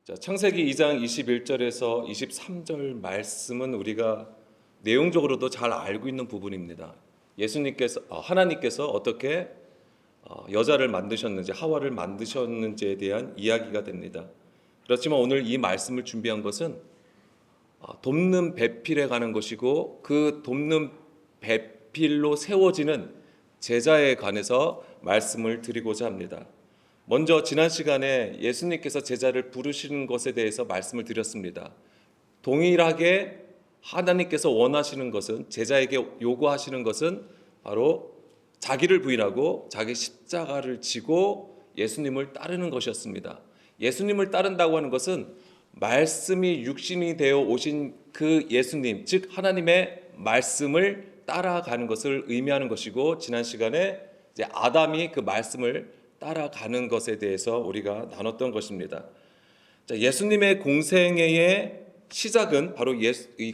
자, 창세기 2장 21절에서 23절 말씀은 우리가 내용적으로도 잘 알고 있는 부분입니다. 하나님께서 어떻게 여자를 만드셨는지, 하와를 만드셨는지에 대한 이야기가 됩니다. 그렇지만 오늘 이 말씀을 준비한 것은 돕는 배필에 관한 것이고, 그 돕는 배필로 세워지는 제자에 관해서 말씀을 드리고자 합니다. 먼저 지난 시간에 예수님께서 제자를 부르시는 것에 대해서 말씀을 드렸습니다. 동일하게 하나님께서 원하시는 것은, 제자에게 요구하시는 것은 바로 자기를 부인하고 자기 십자가를 지고 예수님을 따르는 것이었습니다. 예수님을 따른다고 하는 것은 말씀이 육신이 되어 오신 그 예수님, 즉 하나님의 말씀을 따라가는 것을 의미하는 것이고, 지난 시간에 이제 아담이 그 말씀을 따라가는 것에 대해서 우리가 나눴던 것입니다. 자, 예수님의 공생애의 시작은 바로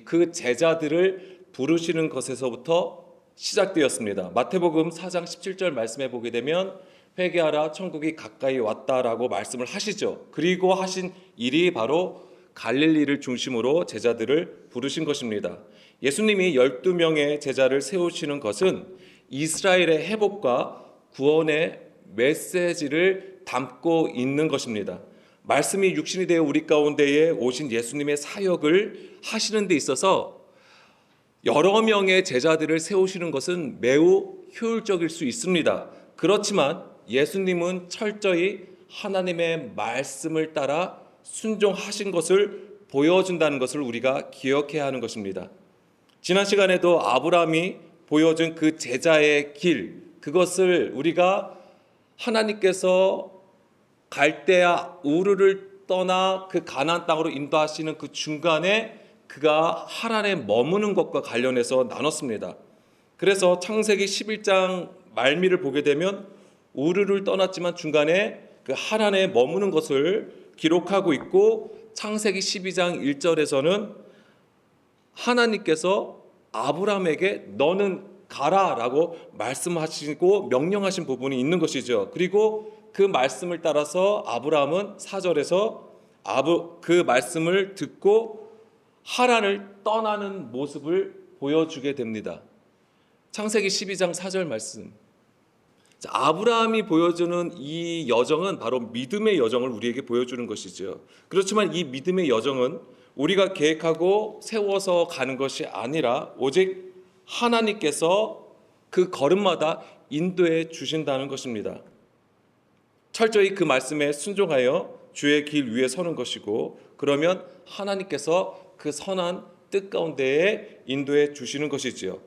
그 제자들을 부르시는 것에서부터 시작되었습니다. 마태복음 4장 17절 말씀해 보게 되면 회개하라 천국이 가까이 왔다라고 말씀을 하시죠. 그리고 하신 일이 바로 갈릴리를 중심으로 제자들을 부르신 것입니다. 예수님이 12명의 제자를 세우시는 것은 이스라엘의 회복과 구원의 메시지를 담고 있는 것입니다. 말씀이 육신이 되어 우리 가운데에 오신 예수님의 사역을 하시는 데 있어서 여러 명의 제자들을 세우시는 것은 매우 효율적일 수 있습니다. 그렇지만 예수님은 철저히 하나님의 말씀을 따라 순종하신 것을 보여준다는 것을 우리가 기억해야 하는 것입니다. 지난 시간에도 아브라함이 보여준 그 제자의 길, 그것을 우리가 하나님께서 갈대아 우르를 떠나 그 가나안 땅으로 인도하시는 그 중간에 그가 하란에 머무는 것과 관련해서 나눴습니다. 그래서 창세기 11장 말미를 보게 되면 우르를 떠났지만 중간에 그 하란에 머무는 것을 기록하고 있고, 창세기 12장 1절에서는 하나님께서 아브라함에게 너는 가라라고 말씀하시고 명령하신 부분이 있는 것이죠. 그리고 그 말씀을 따라서 아브라함은 4절에서 그 말씀을 듣고 하란을 떠나는 모습을 보여주게 됩니다. 창세기 12장 4절 말씀. 자, 아브라함이 보여주는 이 여정은 바로 믿음의 여정을 우리에게 보여주는 것이죠. 그렇지만 이 믿음의 여정은 우리가 계획하고 세워서 가는 것이 아니라 오직 하나님께서 그 걸음마다 인도해 주신다는 것입니다. 철저히 그 말씀에 순종하여 주의 길 위에 서는 것이고, 그러면 하나님께서 그 선한 뜻 가운데에 인도해 주시는 것이지요.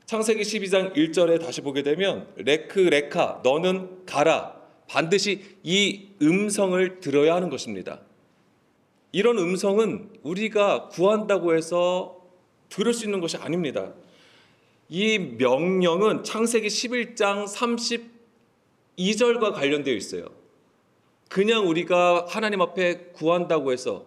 창세기 12장 1절에 다시 보게 되면 레카 너는 가라, 반드시 이 음성을 들어야 하는 것입니다. 이런 음성은 우리가 구한다고 해서 들을 수 있는 것이 아닙니다. 이 명령은 창세기 11장 32절과 관련되어 있어요. 그냥 우리가 하나님 앞에 구한다고 해서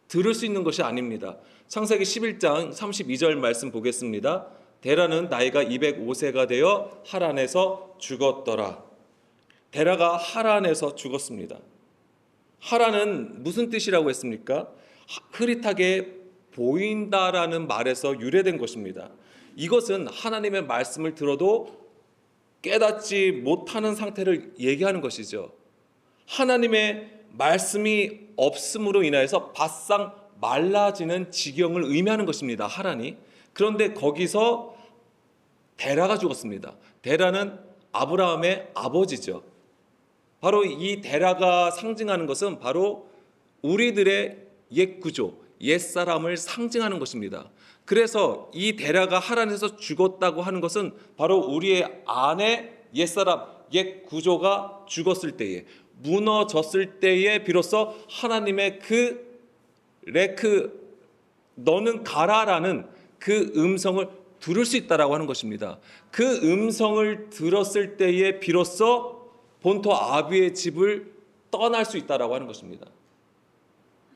들을 수 있는 것이 아닙니다. 창세기 11장 32절 말씀 보겠습니다. 데라는 나이가 205세가 되어 하란에서 죽었더라. 데라가 하란에서 죽었습니다. 하란은 무슨 뜻이라고 했습니까? 흐릿하게 보인다라는 말에서 유래된 것입니다. 이것은 하나님의 말씀을 들어도 깨닫지 못하는 상태를 얘기하는 것이죠. 하나님의 말씀이 없음으로 인하여서 바싹 말라지는 지경을 의미하는 것입니다. 하란이. 그런데 거기서 데라가 죽었습니다. 데라는 아브라함의 아버지죠. 바로 이 데라가 상징하는 것은 바로 우리들의 옛 구조, 옛 사람을 상징하는 것입니다. 그래서 이 데라가 하란에서 죽었다고 하는 것은 바로 우리의 안에 옛사람, 옛 구조가 죽었을 때에, 무너졌을 때에 비로소 하나님의 너는 가라라는 그 음성을 들을 수 있다라고 하는 것입니다. 그 음성을 들었을 때에 비로소 본토 아비의 집을 떠날 수 있다라고 하는 것입니다.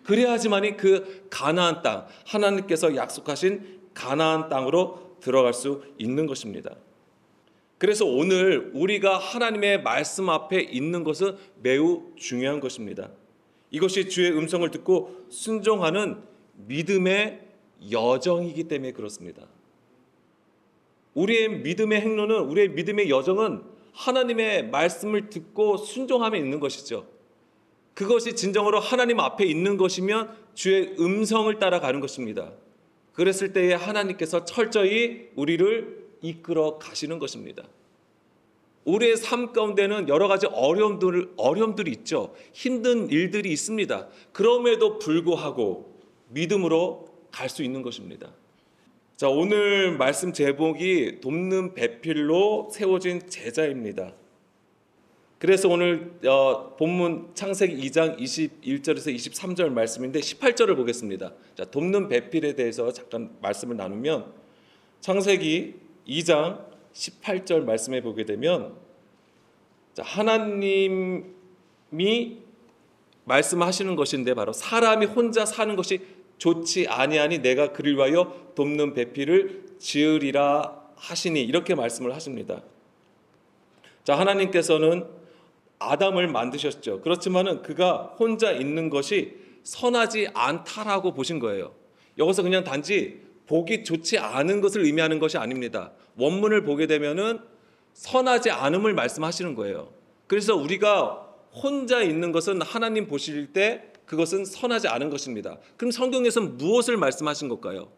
그래야지만이 그 가나안 땅, 하나님께서 약속하신 가나안 땅으로 들어갈 수 있는 것입니다. 그래서 오늘 우리가 하나님의 말씀 앞에 있는 것은 매우 중요한 것입니다. 이것이 주의 음성을 듣고 순종하는 믿음의 여정이기 때문에 그렇습니다. 우리의 믿음의 행로는, 우리의 믿음의 여정은 하나님의 말씀을 듣고 순종함에 있는 것이죠. 그것이 진정으로 하나님 앞에 있는 것이면 주의 음성을 따라가는 것입니다. 그랬을 때에 하나님께서 철저히 우리를 이끌어 가시는 것입니다. 우리의 삶 가운데는 여러 가지 어려움들이 있죠. 힘든 일들이 있습니다. 그럼에도 불구하고 믿음으로 갈 수 있는 것입니다. 자, 오늘 말씀 제목이 돕는 배필로 세워진 제자입니다. 그래서 오늘 본문 창세기 2장 21절에서 23절 말씀인데 18절을 보겠습니다. 자, 돕는 배필에 대해서 잠깐 말씀을 나누면 창세기 2장 18절 말씀해 보게 되면, 자, 하나님이 말씀하시는 것인데 바로 사람이 혼자 사는 것이 좋지 아니하니 내가 그를 위하여 돕는 배필을 지으리라 하시니, 이렇게 말씀을 하십니다. 자, 하나님께서는 아담을 만드셨죠. 그렇지만은 그가 혼자 있는 것이 선하지 않다라고 보신 거예요. 여기서 그냥 단지 보기 좋지 않은 것을 의미하는 것이 아닙니다. 원문을 보게 되면은 선하지 않음을 말씀하시는 거예요. 그래서 우리가 혼자 있는 것은 하나님 보실 때 그것은 선하지 않은 것입니다. 그럼 성경에서는 무엇을 말씀하신 걸까요?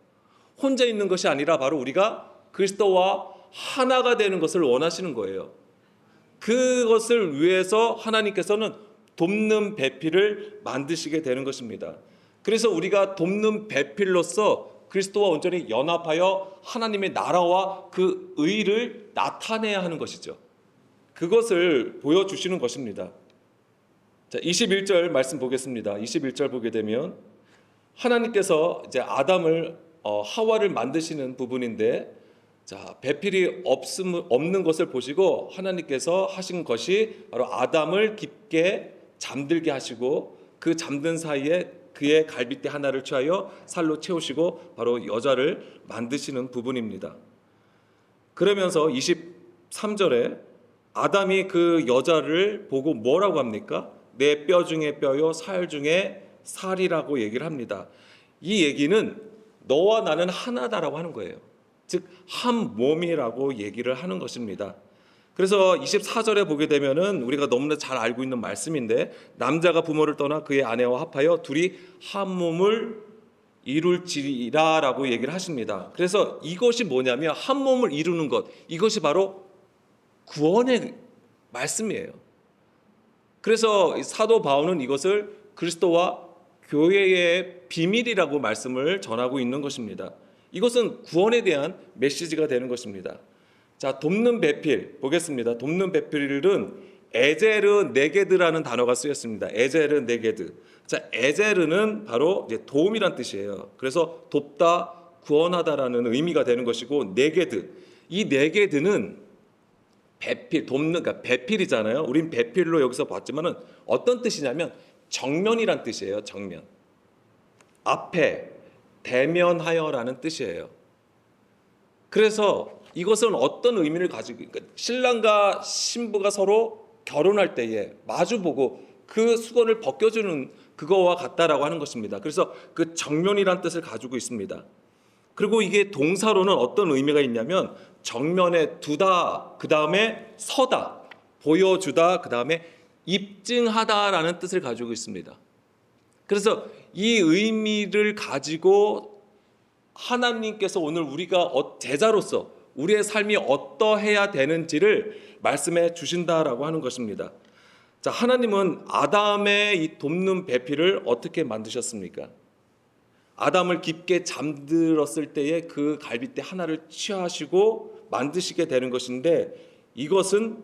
혼자 있는 것이 아니라 바로 우리가 그리스도와 하나가 되는 것을 원하시는 거예요. 그것을 위해서 하나님께서는 돕는 배필을 만드시게 되는 것입니다. 그래서 우리가 돕는 배필로서 그리스도와 온전히 연합하여 하나님의 나라와 그 의를 나타내야 하는 것이죠. 그것을 보여주시는 것입니다. 자, 21절 말씀 보겠습니다. 21절 보게 되면 하나님께서 이제 아담을 하와를 만드시는 부분인데, 자, 배필이 없는 것을 보시고 하나님께서 하신 것이 바로 아담을 깊게 잠들게 하시고 그 잠든 사이에 그의 갈빗대 하나를 취하여 살로 채우시고 바로 여자를 만드시는 부분입니다. 그러면서 23절에 아담이 그 여자를 보고 뭐라고 합니까? 내 뼈 중에 뼈요 살 중에 살이라고 얘기를 합니다. 이 얘기는 너와 나는 하나다라고 하는 거예요. 즉 한 몸이라고 얘기를 하는 것입니다. 그래서 24절에 보게 되면은 우리가 너무나 잘 알고 있는 말씀인데, 남자가 부모를 떠나 그의 아내와 합하여 둘이 한 몸을 이룰지라라고 얘기를 하십니다. 그래서 이것이 뭐냐면 한 몸을 이루는 것, 이것이 바로 구원의 말씀이에요. 그래서 사도 바울은 이것을 그리스도와 교회의 비밀이라고 말씀을 전하고 있는 것입니다. 이것은 구원에 대한 메시지가 되는 것입니다. 자, 돕는 배필 보겠습니다. 돕는 배필은 에제르 네게드라는 단어가 쓰였습니다. 에제르 네게드. 자, 에제르는 바로 이제 도움이란 뜻이에요. 그래서 돕다, 구원하다라는 의미가 되는 것이고, 네게드, 이 네게드는 배필, 돕는, 그러니까 배필이잖아요. 우린 배필로 여기서 봤지만은 어떤 뜻이냐면 정면이란 뜻이에요. 정면, 앞에, 대면하여라는 뜻이에요. 그래서 이것은 어떤 의미를 가지고, 그러니까 신랑과 신부가 서로 결혼할 때에 마주보고 그 수건을 벗겨주는 그거와 같다라고 하는 것입니다. 그래서 그 정면이란 뜻을 가지고 있습니다. 그리고 이게 동사로는 어떤 의미가 있냐면 정면에 두다, 그 다음에 서다, 보여주다, 그 다음에 입증하다라는 뜻을 가지고 있습니다. 그래서 이 의미를 가지고 하나님께서 오늘 우리가 제자로서 우리의 삶이 어떠해야 되는지를 말씀해 주신다라고 하는 것입니다. 자, 하나님은 아담의 이 돕는 배필을 어떻게 만드셨습니까? 아담을 깊게 잠들었을 때에 그 갈빗대 하나를 취하시고 만드시게 되는 것인데, 이것은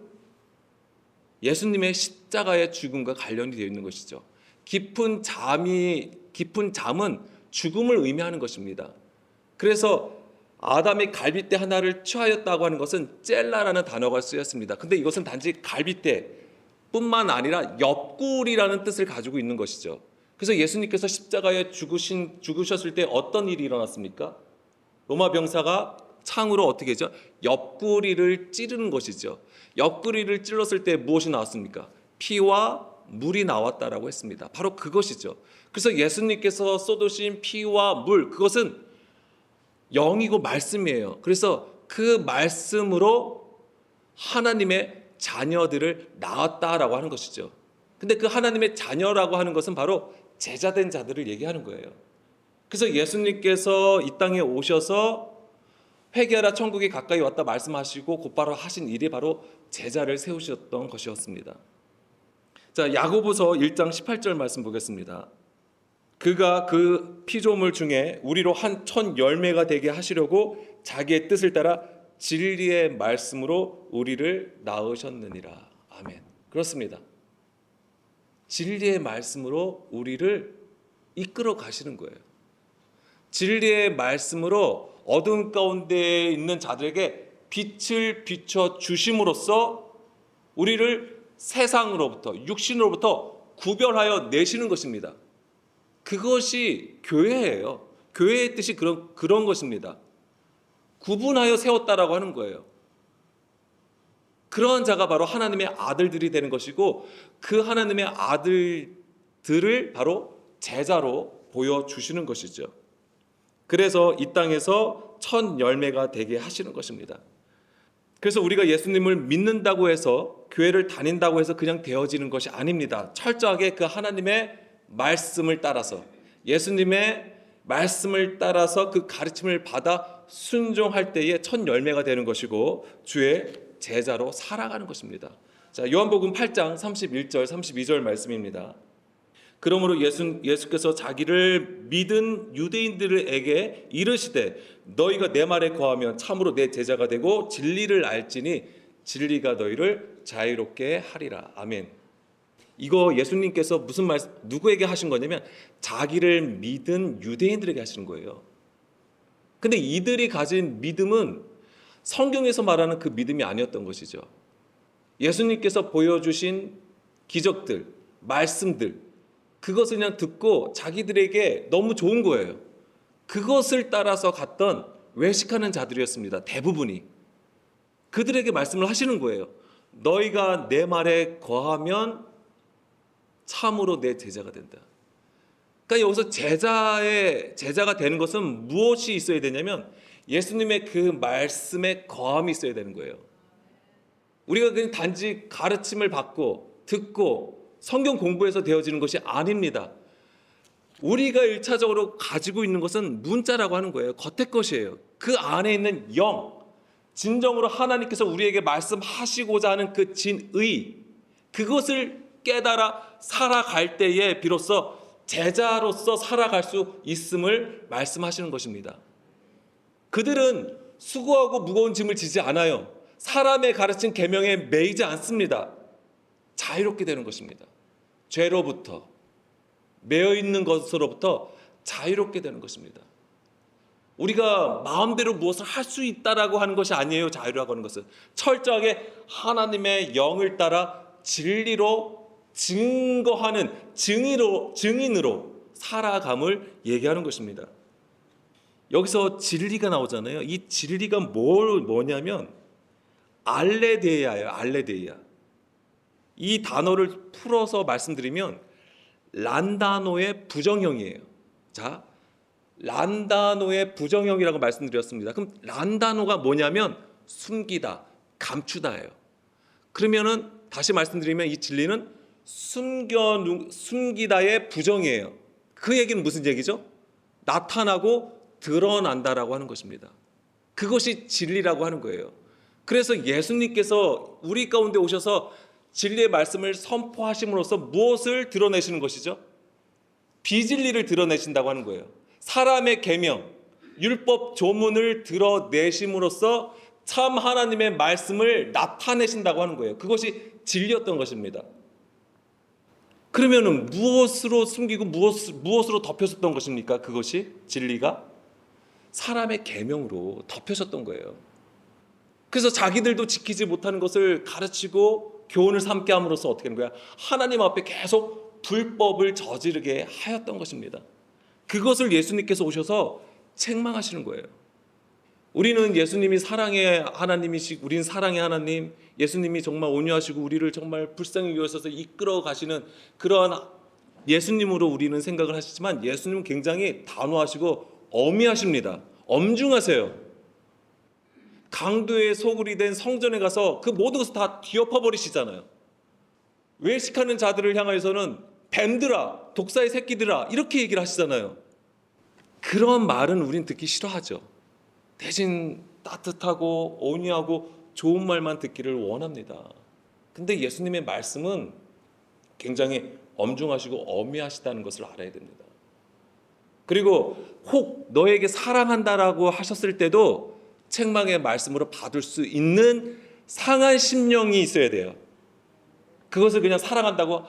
예수님의 십자가의 죽음과 관련이 되어 있는 것이죠. 깊은 잠은 죽음을 의미하는 것입니다. 그래서 아담이 갈빗대 하나를 취하였다고 하는 것은 젤라라는 단어가 쓰였습니다. 근데 이것은 단지 갈빗대뿐만 아니라 옆구리라는 뜻을 가지고 있는 것이죠. 그래서 예수님께서 십자가에 죽으셨을 때 어떤 일이 일어났습니까? 로마 병사가 창으로 어떻게 했죠? 옆구리를 찌르는 것이죠. 옆구리를 찔렀을 때 무엇이 나왔습니까? 피와 물이 나왔다라고 했습니다. 바로 그것이죠. 그래서 예수님께서 쏟으신 피와 물, 그것은 영이고 말씀이에요. 그래서 그 말씀으로 하나님의 자녀들을 낳았다라고 하는 것이죠. 근데 그 하나님의 자녀라고 하는 것은 바로 제자된 자들을 얘기하는 거예요. 그래서 예수님께서 이 땅에 오셔서 회개하라 천국이 가까이 왔다 말씀하시고 곧바로 하신 일이 바로 제자를 세우셨던 것이었습니다. 자, 야고보서 1장 18절 말씀 보겠습니다. 그가 그 피조물 중에 우리로 한 천 열매가 되게 하시려고 자기의 뜻을 따라 진리의 말씀으로 우리를 낳으셨느니라. 아멘. 그렇습니다. 진리의 말씀으로 우리를 이끌어 가시는 거예요. 진리의 말씀으로 어둠 가운데 있는 자들에게 빛을 비춰 주심으로써 우리를 세상으로부터, 육신으로부터 구별하여 내시는 것입니다. 그것이 교회예요. 교회의 뜻이 그런 것입니다. 구분하여 세웠다라고 하는 거예요. 그러한 자가 바로 하나님의 아들들이 되는 것이고, 그 하나님의 아들들을 바로 제자로 보여주시는 것이죠. 그래서 이 땅에서 첫 열매가 되게 하시는 것입니다. 그래서 우리가 예수님을 믿는다고 해서, 교회를 다닌다고 해서 그냥 되어지는 것이 아닙니다. 철저하게 그 하나님의 말씀을 따라서, 예수님의 말씀을 따라서 그 가르침을 받아 순종할 때에 첫 열매가 되는 것이고, 주의 제자로 살아가는 것입니다. 자, 요한복음 8장 31절 32절 말씀입니다. 그러므로 예수께서 자기를 믿은 유대인들에게 이르시되 너희가 내 말에 거하면 참으로 내 제자가 되고 진리를 알지니 진리가 너희를 자유롭게 하리라. 아멘. 이거 예수님께서 무슨 말씀, 누구에게 하신 거냐면 자기를 믿은 유대인들에게 하시는 거예요. 근데 이들이 가진 믿음은 성경에서 말하는 그 믿음이 아니었던 것이죠. 예수님께서 보여주신 기적들, 말씀들, 그것을 그냥 듣고 자기들에게 너무 좋은 거예요. 그것을 따라서 갔던 외식하는 자들이었습니다. 대부분이. 그들에게 말씀을 하시는 거예요. 너희가 내 말에 거하면 참으로 내 제자가 된다. 그러니까 여기서 제자가 되는 것은 무엇이 있어야 되냐면 예수님의 그 말씀에 거함이 있어야 되는 거예요. 우리가 그냥 단지 가르침을 받고 듣고 성경 공부해서 되어지는 것이 아닙니다. 우리가 1차적으로 가지고 있는 것은 문자라고 하는 거예요. 겉의 것이에요. 그 안에 있는 영, 진정으로 하나님께서 우리에게 말씀하시고자 하는 그 진의, 그것을 깨달아 살아갈 때에 비로소 제자로서 살아갈 수 있음을 말씀하시는 것입니다. 그들은 수고하고 무거운 짐을 지지 않아요. 사람의 가르친 계명에 매이지 않습니다. 자유롭게 되는 것입니다. 죄로부터, 매여 있는 것으로부터 자유롭게 되는 것입니다. 우리가 마음대로 무엇을 할 수 있다라고 하는 것이 아니에요. 자유라고 하는 것은 철저하게 하나님의 영을 따라 진리로 증거하는 증인으로 살아감을 얘기하는 것입니다. 여기서 진리가 나오잖아요. 이 진리가 뭐냐면 알레데이아예요. 알레데이아. 이 단어를 풀어서 말씀드리면 란다노의 부정형이에요. 자, 란다노의 부정형이라고 말씀드렸습니다. 그럼 란다노가 뭐냐면 숨기다, 감추다예요. 그러면은 다시 말씀드리면 이 진리는 숨기다의 부정이에요. 그 얘기는 무슨 얘기죠? 나타나고 드러난다라고 하는 것입니다. 그것이 진리라고 하는 거예요. 그래서 예수님께서 우리 가운데 오셔서 진리의 말씀을 선포하심으로써 무엇을 드러내시는 것이죠? 비진리를 드러내신다고 하는 거예요. 사람의 계명, 율법 조문을 드러내심으로써 참 하나님의 말씀을 나타내신다고 하는 거예요. 그것이 진리였던 것입니다. 그러면은 무엇으로 숨기고 무엇으로 덮여졌던 것입니까? 그것이 진리가 사람의 계명으로 덮여졌던 거예요. 그래서 자기들도 지키지 못하는 것을 가르치고 교훈을 삼게 함으로써 어떻게 하는 거야? 하나님 앞에 계속 불법을 저지르게 하였던 것입니다. 그것을 예수님께서 오셔서 책망하시는 거예요. 우리는 예수님이 사랑의 하나님이시고 우리는 사랑의 하나님, 예수님이 정말 온유하시고 우리를 정말 불쌍히 여기셔서 이끌어 가시는 그러한 예수님으로 우리는 생각을 하시지만 예수님은 굉장히 단호하시고 엄히하십니다. 엄중하세요. 강도의 소굴이 된 성전에 가서 그 모든 것을 다 뒤엎어 버리시잖아요. 외식하는 자들을 향하여서는 뱀들아, 독사의 새끼들아 이렇게 얘기를 하시잖아요. 그런 말은 우린 듣기 싫어하죠. 대신 따뜻하고 온유하고 좋은 말만 듣기를 원합니다. 근데 예수님의 말씀은 굉장히 엄중하시고 엄히하시다는 것을 알아야 됩니다. 그리고 혹 너에게 사랑한다라고 하셨을 때도 책망의 말씀으로 받을 수 있는 상한 심령이 있어야 돼요. 그것을 그냥 사랑한다고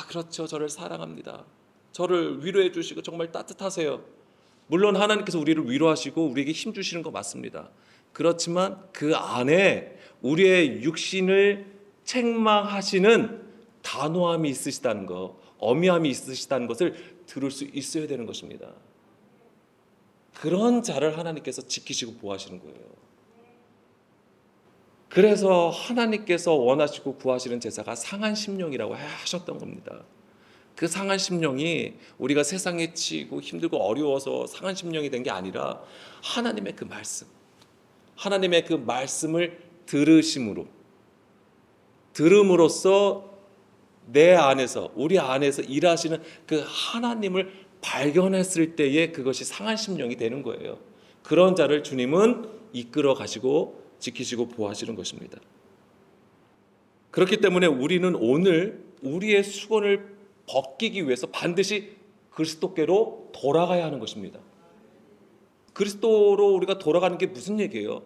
그렇죠, 저를 사랑합니다, 저를 위로해 주시고 정말 따뜻하세요. 물론 하나님께서 우리를 위로하시고 우리에게 힘 주시는 거 맞습니다. 그렇지만 그 안에 우리의 육신을 책망하시는 단호함이 있으시다는 것, 엄히함이 있으시다는 것을 들을 수 있어야 되는 것입니다. 그런 자를 하나님께서 지키시고 보호하시는 거예요. 그래서 하나님께서 원하시고 구하시는 제사가 상한 심령이라고 하셨던 겁니다. 그 상한 심령이 우리가 세상에 치이고 힘들고 어려워서 상한 심령이 된 게 아니라 하나님의 그 말씀, 하나님의 그 말씀을 들음으로써 내 안에서, 우리 안에서 일하시는 그 하나님을 발견했을 때에 그것이 상한 심령이 되는 거예요. 그런 자를 주님은 이끌어 가시고 지키시고 보호하시는 것입니다. 그렇기 때문에 우리는 오늘 우리의 수건을 벗기기 위해서 반드시 그리스도께로 돌아가야 하는 것입니다. 그리스도로 우리가 돌아가는 게 무슨 얘기예요?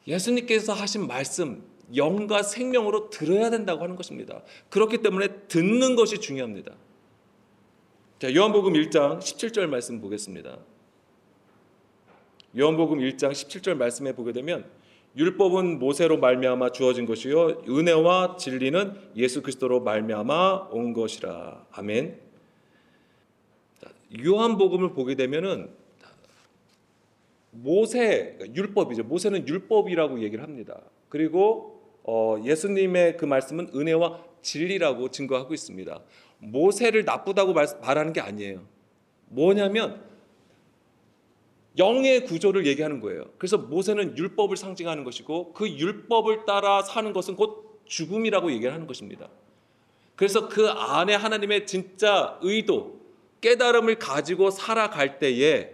예수님께서 하신 말씀, 영과 생명으로 들어야 된다고 하는 것입니다. 그렇기 때문에 듣는 것이 중요합니다. 자, 요한복음 1장 17절 말씀 보겠습니다. 요한복음 1장 17절 말씀에 보게 되면 율법은 모세로 말미암아 주어진 것이요 은혜와 진리는 예수 그리스도로 말미암아 온 것이라. 아멘. 요한복음을 보게 되면은 모세, 율법이죠. 모세는 율법이라고 얘기를 합니다. 그리고 예수님의 그 말씀은 은혜와 진리라고 증거하고 있습니다. 모세를 나쁘다고 말하는 게 아니에요. 뭐냐면 영의 구조를 얘기하는 거예요. 그래서 모세는 율법을 상징하는 것이고 그 율법을 따라 사는 것은 곧 죽음이라고 얘기하는 것입니다. 그래서 그 안에 하나님의 진짜 의도, 깨달음을 가지고 살아갈 때에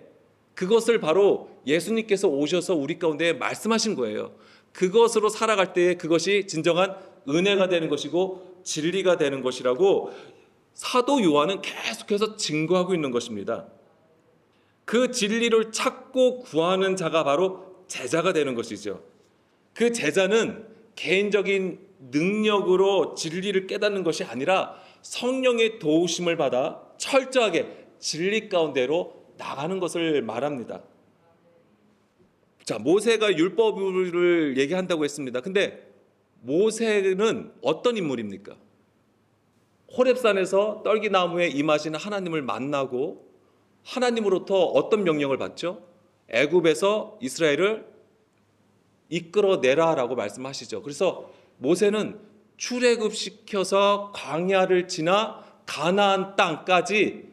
그것을 바로 예수님께서 오셔서 우리 가운데 말씀하신 거예요. 그것으로 살아갈 때에 그것이 진정한 은혜가 되는 것이고 진리가 되는 것이라고 사도 요한은 계속해서 증거하고 있는 것입니다. 그 진리를 찾고 구하는 자가 바로 제자가 되는 것이죠. 그 제자는 개인적인 능력으로 진리를 깨닫는 것이 아니라 성령의 도우심을 받아 철저하게 진리 가운데로 나가는 것을 말합니다. 자, 모세가 율법을 얘기한다고 했습니다. 근데 모세는 어떤 인물입니까? 호렙산에서 떨기나무에 임하시는 하나님을 만나고 하나님으로부터 어떤 명령을 받죠? 애굽에서 이스라엘을 이끌어내라라고 말씀하시죠. 그래서 모세는 출애굽시켜서 광야를 지나 가나안 땅까지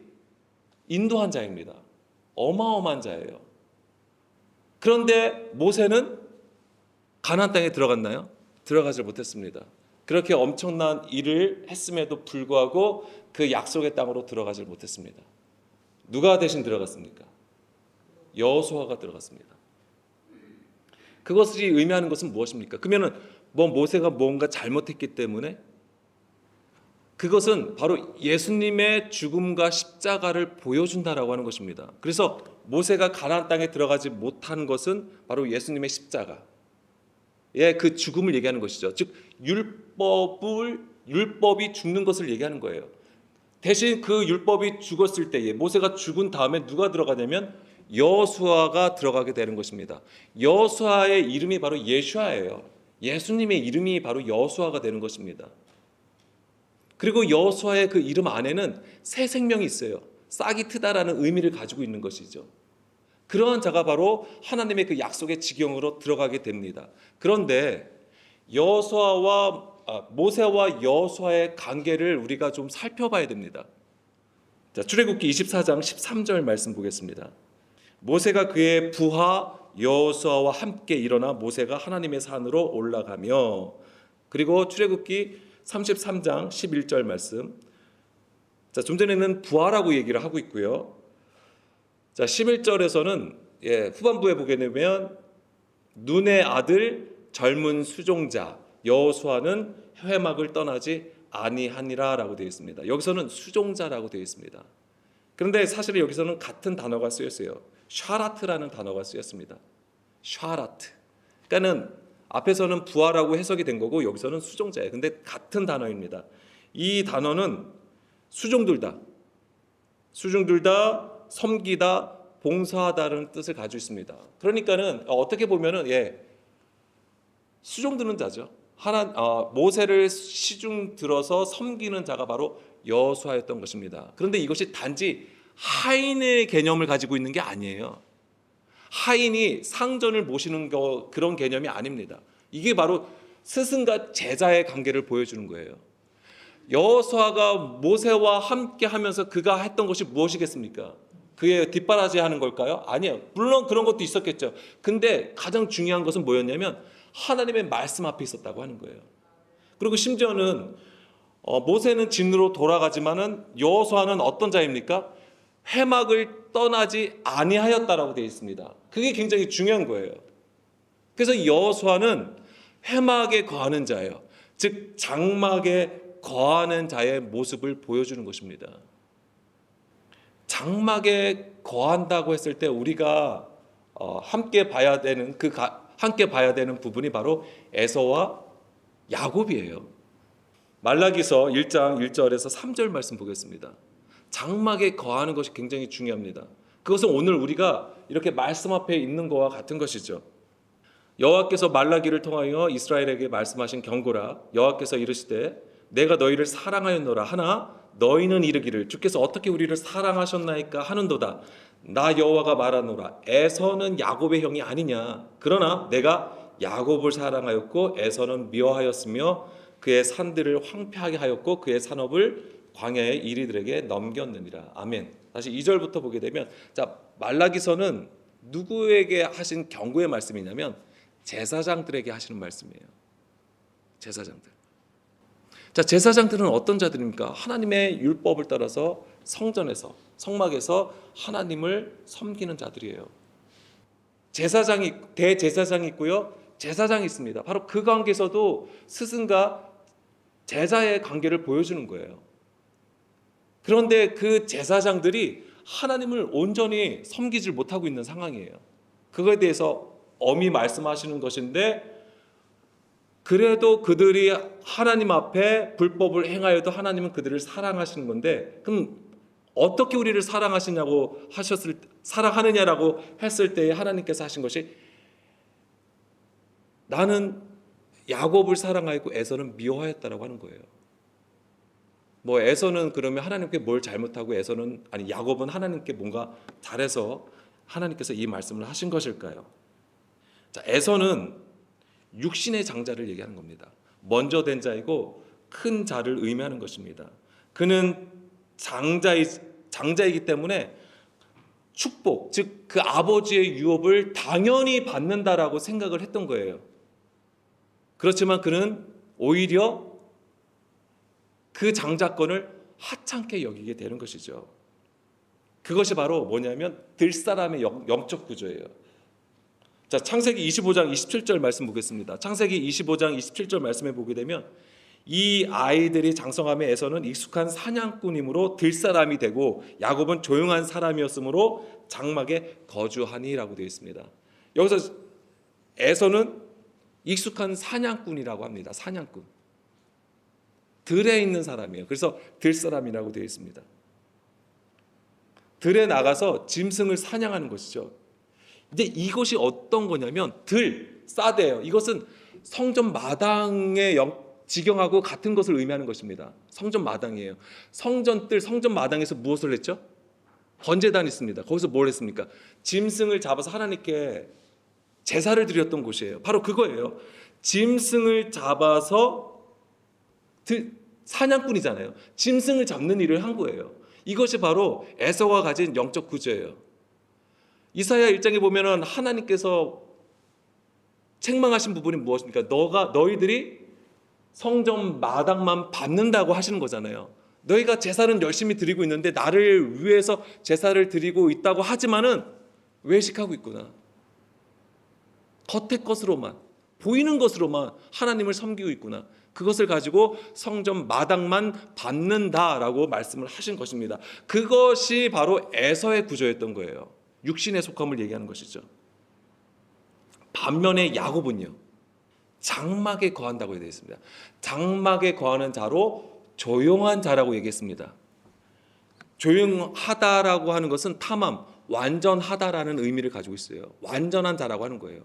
인도한 자입니다. 어마어마한 자예요. 그런데 모세는 가나안 땅에 들어갔나요? 들어가지 못했습니다. 그렇게 엄청난 일을 했음에도 불구하고 그 약속의 땅으로 들어가지 못했습니다. 누가 대신 들어갔습니까? 여호수아가 들어갔습니다. 그것이 의미하는 것은 무엇입니까? 그러면은 모세가 뭔가 잘못했기 때문에 그것은 바로 예수님의 죽음과 십자가를 보여준다라고 하는 것입니다. 그래서 모세가 가나안 땅에 들어가지 못한 것은 바로 예수님의 십자가의 그 죽음을 얘기하는 것이죠. 즉 율법이 죽는 것을 얘기하는 거예요. 대신 그 율법이 죽었을 때에 모세가 죽은 다음에 누가 들어가냐면 여호수아가 들어가게 되는 것입니다. 여호수아의 이름이 바로 예수아예요. 예수님의 이름이 바로 여호수아가 되는 것입니다. 그리고 여호수아의 그 이름 안에는 새 생명이 있어요. 싹이 트다라는 의미를 가지고 있는 것이죠. 그러한 자가 바로 하나님의 그 약속의 지경으로 들어가게 됩니다. 그런데 모세와 여호수아의 관계를 우리가 좀 살펴봐야 됩니다. 자, 출애굽기 24장 13절 말씀 보겠습니다. 모세가 그의 부하 여호수아와 함께 일어나 모세가 하나님의 산으로 올라가며, 그리고 출애굽기 33장 11절 말씀. 자, 좀 전에는 부하라고 얘기를 하고 있고요. 자, 11절에서는 후반부에 보게 되면 눈의 아들 젊은 수종자 여호수아는 회막을 떠나지 아니하니라라고 되어 있습니다. 여기서는 수종자라고 되어 있습니다. 그런데 사실 여기서는 같은 단어가 쓰였어요. 샤라트라는 단어가 쓰였습니다. 샤라트. 그러니까는 앞에서는 부하라고 해석이 된 거고 여기서는 수종자예요. 근데 같은 단어입니다. 이 단어는 수종들다, 섬기다, 봉사하다는 뜻을 가지고 있습니다. 그러니까는 어떻게 보면은 수종드는 자죠. 모세를 시중 들어서 섬기는 자가 바로 여호수아였던 것입니다. 그런데 이것이 단지 하인의 개념을 가지고 있는 게 아니에요. 하인이 상전을 모시는 그런 개념이 아닙니다. 이게 바로 스승과 제자의 관계를 보여주는 거예요. 여호수아가 모세와 함께 하면서 그가 했던 것이 무엇이겠습니까? 그의 뒷바라지하는 걸까요? 아니에요. 물론 그런 것도 있었겠죠. 근데 가장 중요한 것은 뭐였냐면 하나님의 말씀 앞에 있었다고 하는 거예요. 그리고 심지어는 모세는 진으로 돌아가지만은 여호수아는 어떤 자입니까? 회막을 떠나지 아니하였다라고 되어 있습니다. 그게 굉장히 중요한 거예요. 그래서 여호수아는 회막에 거하는 자예요. 즉 장막에 거하는 자의 모습을 보여주는 것입니다. 장막에 거한다고 했을 때 우리가 함께 봐야 되는 부분이 바로 에서와 야곱이에요. 말라기서 1장 1절에서 3절 말씀 보겠습니다. 장막에 거하는 것이 굉장히 중요합니다. 그것은 오늘 우리가 이렇게 말씀 앞에 있는 것과 같은 것이죠. 여호와께서 말라기를 통하여 이스라엘에게 말씀하신 경고라. 여호와께서 이르시되 내가 너희를 사랑하였노라 하나 너희는 이르기를 주께서 어떻게 우리를 사랑하셨나이까 하는도다. 나 여호와가 말하노라. 에서는 야곱의 형이 아니냐. 그러나 내가 야곱을 사랑하였고 에서는 미워하였으며 그의 산들을 황폐하게 하였고 그의 산업을 광야의 이리들에게 넘겼느니라. 아멘. 다시 2절부터 보게 되면, 자, 말라기서는 누구에게 하신 경고의 말씀이냐면 제사장들에게 하시는 말씀이에요. 제사장들. 자, 제사장들은 어떤 자들입니까? 하나님의 율법을 따라서 성전에서, 성막에서 하나님을 섬기는 자들이에요. 대제사장이 있고요, 제사장이 있습니다. 바로 그 관계에서도 스승과 제자의 관계를 보여주는 거예요. 그런데 그 제사장들이 하나님을 온전히 섬기질 못하고 있는 상황이에요. 그거에 대해서 엄히 말씀하시는 것인데, 그래도 그들이 하나님 앞에 불법을 행하여도 하나님은 그들을 사랑하시는 건데, 그럼 어떻게 우리를 사랑하느냐라고 했을 때 하나님께서 하신 것이, 나는 야곱을 사랑하였고 에서는 미워하였다라고 하는 거예요. 뭐 에서는 그러면 하나님께 뭘 잘못하고 야곱은 하나님께 뭔가 잘해서 하나님께서 이 말씀을 하신 것일까요? 자, 에서는 육신의 장자를 얘기하는 겁니다. 먼저 된 자이고 큰 자를 의미하는 것입니다. 그는 장자이기 때문에 축복, 즉 그 아버지의 유업을 당연히 받는다라고 생각을 했던 거예요. 그렇지만 그는 오히려 그 장자권을 하찮게 여기게 되는 것이죠. 그것이 바로 뭐냐면 들사람의 영적 구조예요. 자, 창세기 25장 27절 말씀 보겠습니다. 창세기 25장 27절 말씀에 보게 되면, 이 아이들이 장성함에 에서는 익숙한 사냥꾼이므로 들사람이 되고 야곱은 조용한 사람이었으므로 장막에 거주하니라고 되어 있습니다. 여기서 에서는 익숙한 사냥꾼이라고 합니다. 사냥꾼. 들에 있는 사람이에요. 그래서 들사람이라고 되어 있습니다. 들에 나가서 짐승을 사냥하는 것이죠. 근데 이것이 어떤 거냐면 싸대예요. 이것은 성전 마당에 지경하고 같은 것을 의미하는 것입니다. 성전 마당이에요. 성전 마당에서 무엇을 했죠? 번제단이 있습니다. 거기서 뭘 했습니까? 짐승을 잡아서 하나님께 제사를 드렸던 곳이에요. 바로 그거예요. 짐승을 잡아서 사냥꾼이잖아요. 짐승을 잡는 일을 한 거예요. 이것이 바로 에서가 가진 영적 구조예요. 이사야 1장에 보면은 하나님께서 책망하신 부분이 무엇입니까? 너희들이 성전 마당만 받는다고 하시는 거잖아요. 너희가 제사는 열심히 드리고 있는데 나를 위해서 제사를 드리고 있다고 하지만은 외식하고 있구나. 겉의 것으로만, 보이는 것으로만 하나님을 섬기고 있구나. 그것을 가지고 성전 마당만 받는다라고 말씀을 하신 것입니다. 그것이 바로 에서의 구조였던 거예요. 육신의 속함을 얘기하는 것이죠. 반면에 야곱은요, 장막에 거한다고 되어 있습니다. 장막에 거하는 자로 조용한 자라고 얘기했습니다. 조용하다라고 하는 것은 탐함, 완전하다라는 의미를 가지고 있어요. 완전한 자라고 하는 거예요.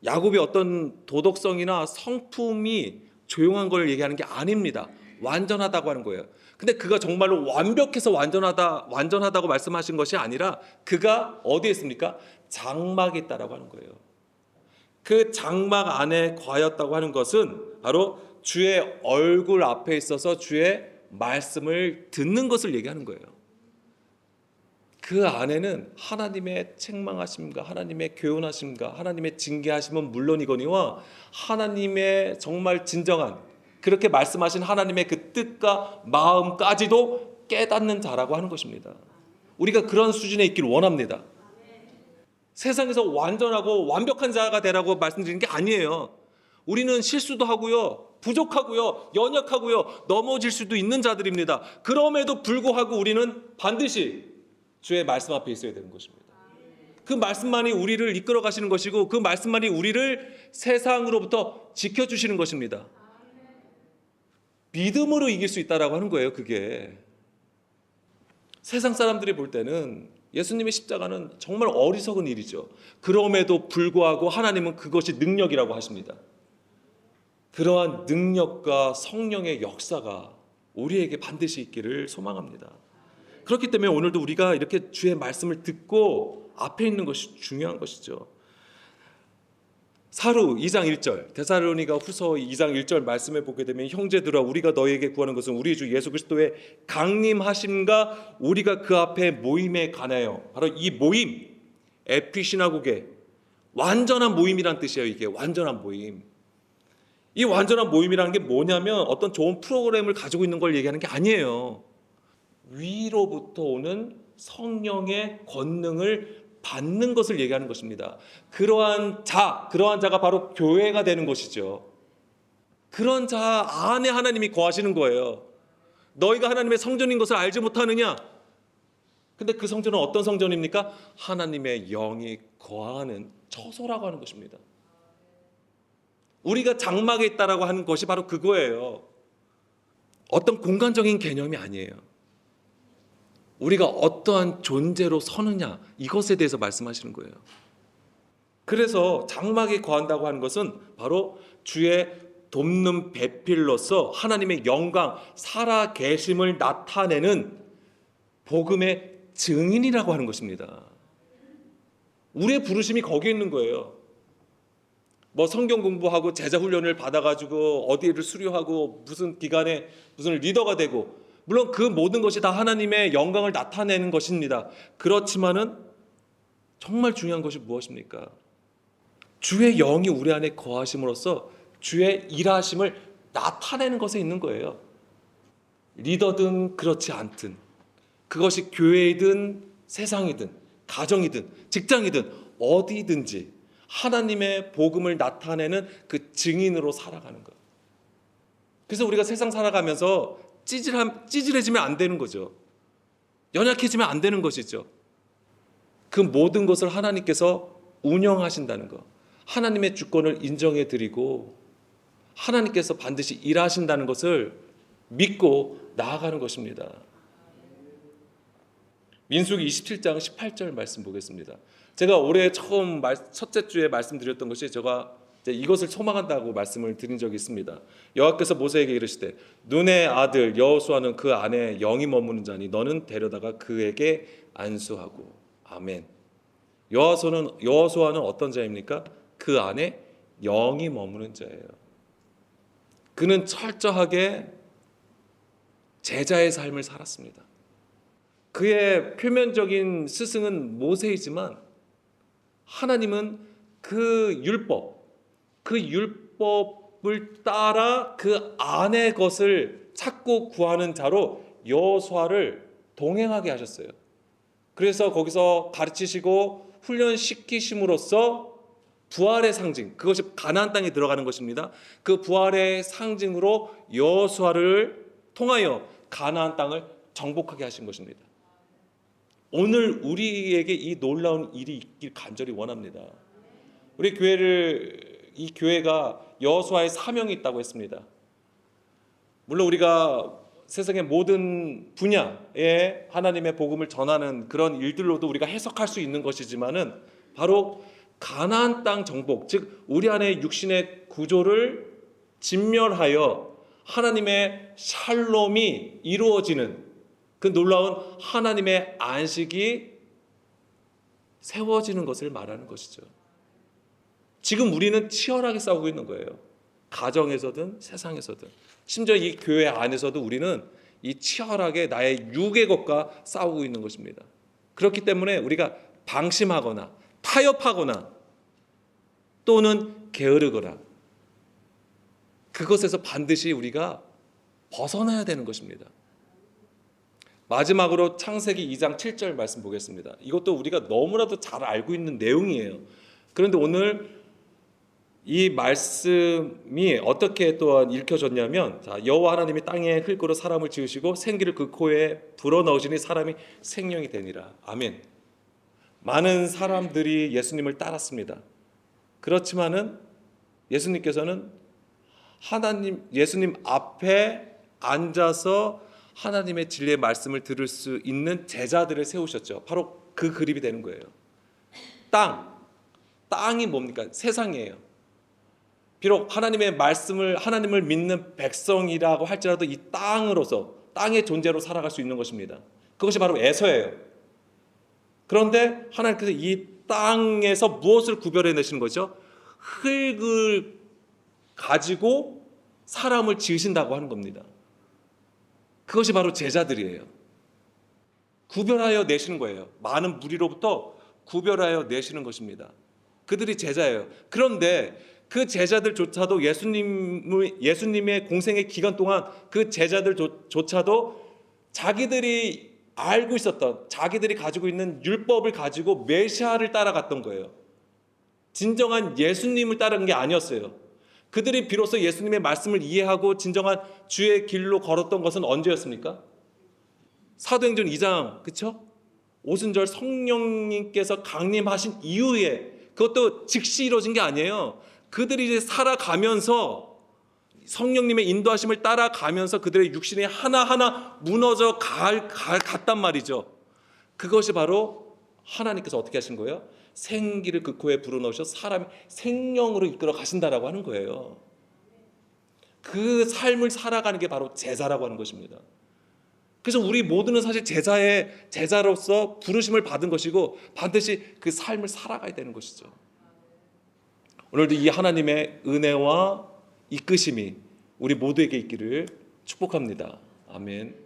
야곱이 어떤 도덕성이나 성품이 조용한 걸 얘기하는 게 아닙니다. 완전하다고 하는 거예요. 근데 그가 정말로 완벽해서 완전하다고 말씀하신 것이 아니라 그가 어디에 있습니까? 장막에 있다라고 하는 거예요. 그 장막 안에 거하였다고 하는 것은 바로 주의 얼굴 앞에 있어서 주의 말씀을 듣는 것을 얘기하는 거예요. 그 안에는 하나님의 책망하심과 하나님의 교훈하심과 하나님의 징계하심은 물론이거니와 하나님의 정말 진정한 그렇게 말씀하신 하나님의 그 뜻과 마음까지도 깨닫는 자라고 하는 것입니다. 우리가 그런 수준에 있기를 원합니다. 세상에서 완전하고 완벽한 자가 되라고 말씀드리는 게 아니에요. 우리는 실수도 하고요, 부족하고요, 연약하고요, 넘어질 수도 있는 자들입니다. 그럼에도 불구하고 우리는 반드시 주의 말씀 앞에 있어야 되는 것입니다. 그 말씀만이 우리를 이끌어 가시는 것이고 그 말씀만이 우리를 세상으로부터 지켜주시는 것입니다. 믿음으로 이길 수 있다라고 하는 거예요. 그게 세상 사람들이 볼 때는 예수님의 십자가는 정말 어리석은 일이죠. 그럼에도 불구하고 하나님은 그것이 능력이라고 하십니다. 그러한 능력과 성령의 역사가 우리에게 반드시 있기를 소망합니다. 그렇기 때문에 오늘도 우리가 이렇게 주의 말씀을 듣고 앞에 있는 것이 중요한 것이죠. 사루 2장 1절, 데살로니가 후서 2장 1절 말씀해 보게 되면 형제들아 우리가 너희에게 구하는 것은 우리 주 예수 그리스도의 강림하심과 우리가 그 앞에 모임에 관하여. 바로 이 모임, 에피시나고게 완전한 모임이란 뜻이에요. 이게 완전한 모임. 이 완전한 모임이라는 게 뭐냐면 어떤 좋은 프로그램을 가지고 있는 걸 얘기하는 게 아니에요. 위로부터 오는 성령의 권능을 받는 것을 얘기하는 것입니다. 그러한 자가 바로 교회가 되는 것이죠. 그런 자 안에 하나님이 거하시는 거예요. 너희가 하나님의 성전인 것을 알지 못하느냐? 근데 그 성전은 어떤 성전입니까? 하나님의 영이 거하는 처소라고 하는 것입니다. 우리가 장막에 있다라고 하는 것이 바로 그거예요. 어떤 공간적인 개념이 아니에요. 우리가 어떠한 존재로 서느냐, 이것에 대해서 말씀하시는 거예요. 그래서 장막에 거한다고 하는 것은 바로 주의 돕는 배필로서 하나님의 영광, 살아 계심을 나타내는 복음의 증인이라고 하는 것입니다. 우리의 부르심이 거기에 있는 거예요. 뭐 성경 공부하고 제자 훈련을 받아가지고 어디를 수료하고 무슨 기관에 무슨 리더가 되고, 물론 그 모든 것이 다 하나님의 영광을 나타내는 것입니다. 그렇지만은 정말 중요한 것이 무엇입니까? 주의 영이 우리 안에 거하심으로써 주의 일하심을 나타내는 것에 있는 거예요. 리더든 그렇지 않든, 그것이 교회이든 세상이든 가정이든 직장이든 어디든지 하나님의 복음을 나타내는 그 증인으로 살아가는 것. 그래서 우리가 세상 살아가면서 찌질해지면 안 되는 거죠. 연약해지면 안 되는 것이죠. 그 모든 것을 하나님께서 운영하신다는 것, 하나님의 주권을 인정해 드리고 하나님께서 반드시 일하신다는 것을 믿고 나아가는 것입니다. 민수기 27장 18절 말씀 보겠습니다. 제가 올해 첫째 주에 말씀드렸던 것이 제가 이제 이것을 소망한다고 말씀을 드린 적이 있습니다. 여호와께서 모세에게 이르시되 눈의 아들 여호수아는 그 안에 영이 머무는 자니 너는 데려다가 그에게 안수하고. 아멘. 여호수아는 어떤 자입니까? 그 안에 영이 머무는 자예요. 그는 철저하게 제자의 삶을 살았습니다. 그의 표면적인 스승은 모세이지만 하나님은 그 율법을 따라 그 안의 것을 찾고 구하는 자로 여호수아를 동행하게 하셨어요. 그래서 거기서 가르치시고 훈련시키심으로써 부활의 상징, 그것이 가나안 땅에 들어가는 것입니다. 그 부활의 상징으로 여호수아를 통하여 가나안 땅을 정복하게 하신 것입니다. 오늘 우리에게 이 놀라운 일이 있길 간절히 원합니다. 우리 이 교회가 여호수아의 사명이 있다고 했습니다. 물론 우리가 세상의 모든 분야에 하나님의 복음을 전하는 그런 일들로도 우리가 해석할 수 있는 것이지만은 바로 가나안 땅 정복, 즉 우리 안에 육신의 구조를 진멸하여 하나님의 샬롬이 이루어지는 그 놀라운 하나님의 안식이 세워지는 것을 말하는 것이죠. 지금 우리는 치열하게 싸우고 있는 거예요. 가정에서든 세상에서든, 심지어 이 교회 안에서도 우리는 이 치열하게 나의 육의 것과 싸우고 있는 것입니다. 그렇기 때문에 우리가 방심하거나 타협하거나 또는 게으르거나 그것에서 반드시 우리가 벗어나야 되는 것입니다. 마지막으로 창세기 2장 7절 말씀 보겠습니다. 이것도 우리가 너무나도 잘 알고 있는 내용이에요. 그런데 오늘 이 말씀이 어떻게 또한 읽혀졌냐면, 여호와 하나님이 땅에 흙으로 사람을 지으시고 생기를 그 코에 불어넣으시니 사람이 생명이 되니라. 아멘. 많은 사람들이 예수님을 따랐습니다. 그렇지만은 예수님께서는 예수님 앞에 앉아서 하나님의 진리의 말씀을 들을 수 있는 제자들을 세우셨죠. 바로 그 그림이 되는 거예요. 땅이 뭡니까? 세상이에요. 비록 하나님을 믿는 백성이라고 할지라도 이 땅의 존재로 살아갈 수 있는 것입니다. 그것이 바로 에서예요. 그런데 하나님께서 이 땅에서 무엇을 구별해내시는 거죠? 흙을 가지고 사람을 지으신다고 하는 겁니다. 그것이 바로 제자들이에요. 구별하여 내시는 거예요. 많은 무리로부터 구별하여 내시는 것입니다. 그들이 제자예요. 그런데 그 제자들조차도 예수님의 공생의 기간 동안 그 제자들조차도 자기들이 알고 있었던, 자기들이 가지고 있는 율법을 가지고 메시아를 따라갔던 거예요. 진정한 예수님을 따르는 게 아니었어요. 그들이 비로소 예수님의 말씀을 이해하고 진정한 주의 길로 걸었던 것은 언제였습니까? 사도행전 2장, 그렇죠? 오순절 성령님께서 강림하신 이후에, 그것도 즉시 이루어진 게 아니에요. 그들이 이제 살아가면서 성령님의 인도하심을 따라가면서 그들의 육신이 하나하나 무너져 갔단 말이죠. 그것이 바로 하나님께서 어떻게 하신 거예요? 생기를 그 코에 불어넣으셔 사람이 생명으로 이끌어 가신다라고 하는 거예요. 그 삶을 살아가는 게 바로 제자라고 하는 것입니다. 그래서 우리 모두는 사실 제자로서 부르심을 받은 것이고 반드시 그 삶을 살아가야 되는 것이죠. 오늘도 이 하나님의 은혜와 이끄심이 우리 모두에게 있기를 축복합니다. 아멘.